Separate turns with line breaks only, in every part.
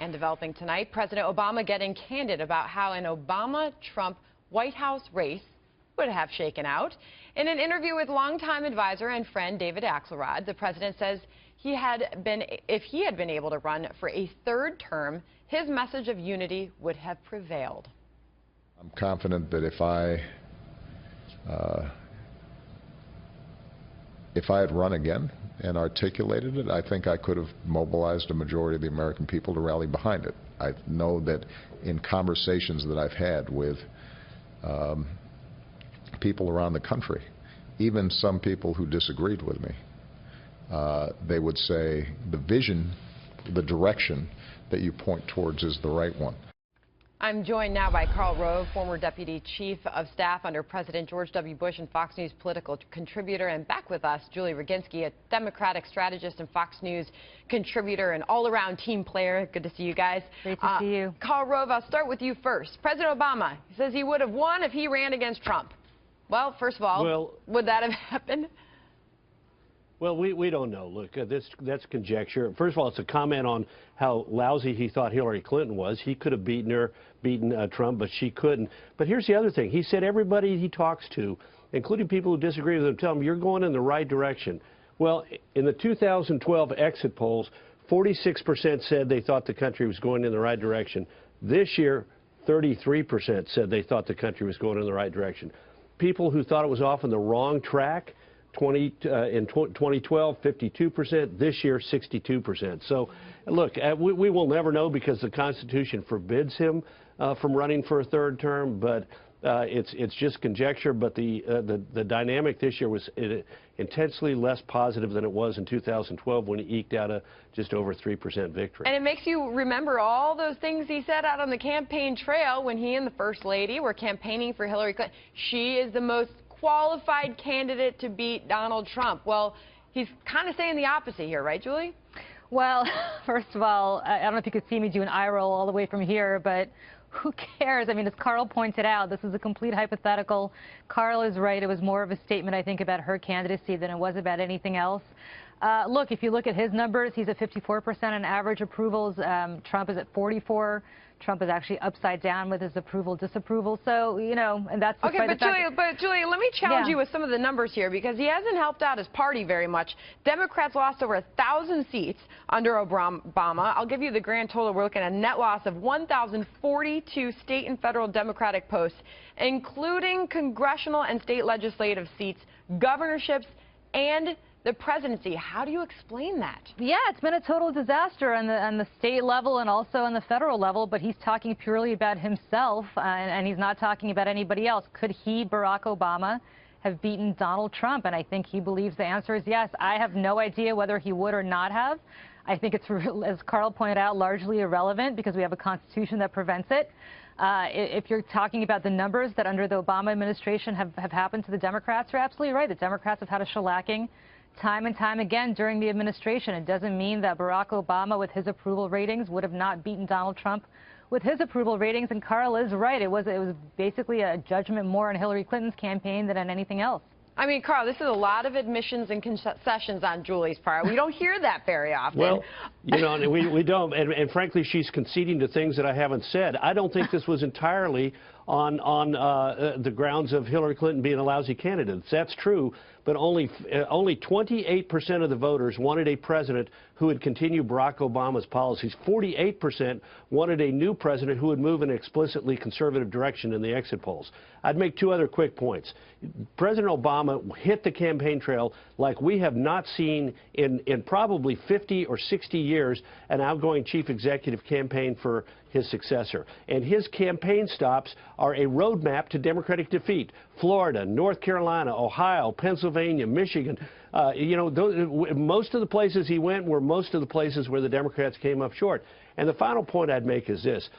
and developing tonight. President Obama getting candid about how an Obama-Trump White House race would have shaken out. In an interview with longtime advisor and friend David Axelrod, the president says if he had been able to run for a third term, his message of unity would have prevailed.
I'm confident that if I had run again and articulated it, I think I could have mobilized a majority of the American people to rally behind it. I know that in conversations that I've had with people around the country, even some people who disagreed with me, they would say the vision, the direction that you point towards is the right one.
I'm joined now by Karl Rove, former Deputy Chief of Staff under President George W. Bush and Fox News political contributor, and back with us, Julie Roginsky, a Democratic strategist and Fox News contributor and all-around team player. Good to see you guys.
Great to see you.
Karl Rove, I'll start with you first. President Obama says he would have won if he ran against Trump. Well, first of all, would that have happened?
Well, we don't know. Look, that's conjecture. First of all, it's a comment on how lousy he thought Hillary Clinton was. He could have beaten Trump, but she couldn't. But here's the other thing. He said everybody he talks to, including people who disagree with him, tell him you're going in the right direction. Well, in the 2012 exit polls, 46% said they thought the country was going in the right direction. This year, 33% said they thought the country was going in the right direction. People who thought it was off on the wrong track, in 2012, 52%. This year, 62%. So, look, we will never know because the Constitution forbids him from running for a third term. But it's just conjecture. But the dynamic this year was intensely less positive than it was in 2012 when he eked out a just over 3% victory.
And it makes you remember all those things he said out on the campaign trail when he and the First Lady were campaigning for Hillary Clinton. She is the most qualified candidate to beat Donald Trump. Well, he's kind of saying the opposite here, right, Julie?
Well, first of all, I don't know if you could see me do an eye roll all the way from here, but who cares? I mean, as Karl pointed out, this is a complete hypothetical. Karl is right. It was more of a statement, I think, about her candidacy than it was about anything else. Look, if you look at his numbers, he's at 54% on average approvals. Trump is at 44%. Trump is actually upside down with his approval-disapproval. So, you know, and that's
okay. But Julie, let me challenge you with some of the numbers here because he hasn't helped out his party very much. Democrats lost over 1,000 seats under Obama. I'll give you the grand total. We're looking at a net loss of 1,042 state and federal Democratic posts, including congressional and state legislative seats, governorships, and the presidency. How do you explain that?
Yeah, it's been a total disaster on the state level and also on the federal level, but he's talking purely about himself, and he's not talking about anybody else. Could he, Barack Obama, have beaten Donald Trump? And I think he believes the answer is yes. I have no idea whether he would or not have. I think it's, as Karl pointed out, largely irrelevant because we have a Constitution that prevents it. If you're talking about the numbers that under the Obama administration have happened to the Democrats, you're absolutely right. The Democrats have had a shellacking time and time again during the administration. It doesn't mean that Barack Obama, with his approval ratings, would have not beaten Donald Trump with his approval ratings. And Karl is right. It was basically a judgment more on Hillary Clinton's campaign than on anything else.
I mean, Karl, this is a lot of admissions and concessions on Julie's part. We don't hear that very often.
Well, you know, we don't. And frankly, she's conceding to things that I haven't said. I don't think this was entirely on the grounds of Hillary Clinton being a lousy candidate. That's true, but only 28% of the voters wanted a president who would continue Barack Obama's policies. 48% wanted a new president who would move in an explicitly conservative direction in the exit polls. I'd make two other quick points. President Obama hit the campaign trail like we have not seen in probably 50 or 60 years an outgoing chief executive campaign for his successor. And his campaign stops are a roadmap to Democratic defeat. Florida, North Carolina, Ohio, Pennsylvania, Michigan. You know, most of the places he went were most of the places where the Democrats came up short. And the final point I'd make is this.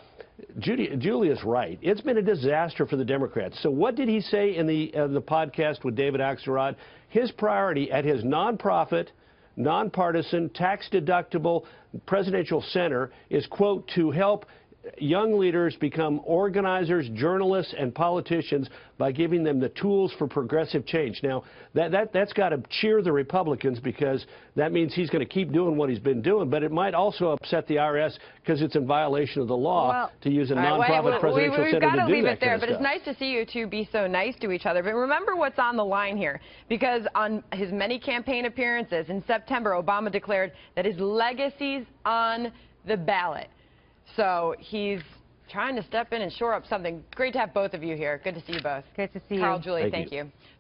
Julia's right. It's been a disaster for the Democrats. So what did he say in the podcast with David Axelrod? His priority at his nonprofit, nonpartisan, tax-deductible presidential center is, quote, to help young leaders become organizers, journalists, and politicians by giving them the tools for progressive change. Now, that's got to cheer the Republicans, because that means he's going to keep doing what he's been doing, but it might also upset the IRS because it's in violation of the law to use a nonprofit presidential center to do that kind of stuff.
We've got to leave it there, but it's nice to see you two be so nice to each other. But remember what's on the line here, because on his many campaign appearances in September, Obama declared that his legacy's on the ballot. So he's trying to step in and shore up something. Great to have both of you here. Good to see you both.
Good to see you.
Carl, Julie,
Thank
you.